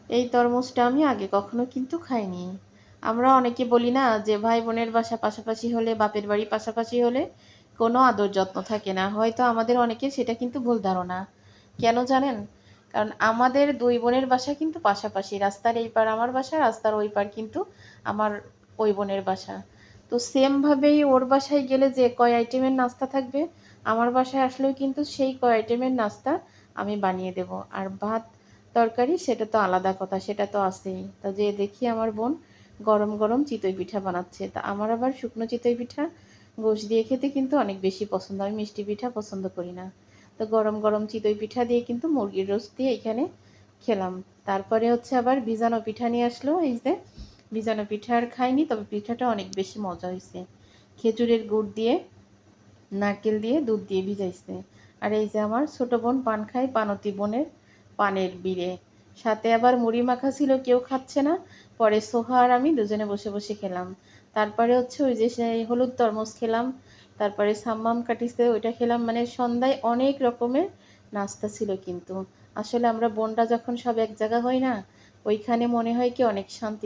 এই তরমুজটা আমি আগে কখনো কিন্তু খাইনি। আমরা অনেকে বলি না যে ভাই বোনের বাসা পাশাপাশি হলে, বাপের বাড়ি পাশাপাশি হলে কোনো আদর যত্ন থাকে না। হয়তো আমাদের অনেকের সেটা কিন্তু ভুল ধারণা। কেন জানেন? কারণ আমাদের দুই বোনের বাসা কিন্তু পাশাপাশি। রাস্তার এই পার আমার বাসা, রাস্তার ওই পার কিন্তু আমার ওই বোনের বাসা। তো সেমভাবেই ওর বাসায় গেলে যে কয় আইটেমের নাস্তা থাকবে, আমার বাসায় আসলেও কিন্তু সেই কয় আইটেমের নাস্তা আমি বানিয়ে দেব। আর ভাত তরকারি সেটা তো আলাদা কথা, সেটা তো আছেই। তা যে দেখি আমার বোন গরম গরম চিতই পিঠা বানাচ্ছে। তা আমার আবার শুকনো চিতই পিঠা গোশ দিয়ে খেতে কিন্তু অনেক বেশি পছন্দ। আমি মিষ্টি পিঠা পছন্দ করি না। তো গরম গরম চিতই পিঠা দিয়ে কিন্তু মুরগির রোস্ট দিয়ে এখানে খেলাম। তারপরে হচ্ছে আবার ভিজানো পিঠা নিয়ে আসলো। এই যে ভিজানো পিঠা আর খাইনি, তবে পিঠাটা অনেক বেশি মজা হয়েছে। খেজুরের গুড় দিয়ে, নারকেল দিয়ে, দুধ দিয়ে ভিজাইছে। আর এই যে আমার ছোট বোন পান খায়, পানতি বোনের পানের বিড়ে। সাথে আবার মুড়ি মাখা ছিল, কেউ খাচ্ছে না। পরে সোহা আর আমি দুজনে বসে বসে খেলাম। তারপরে হচ্ছে ওই যে সেই হলুদ তরমুজ খেলাম। তারপরে সাম্মাম কাটিছে, ওইটা খেলাম। মানে সন্ধ্যায় অনেক রকমের নাস্তা ছিল কিন্তু। আসলে আমরা বোনরা যখন সব এক জায়গা হই না, ওইখানে মনে হয় কি অনেক শান্তি।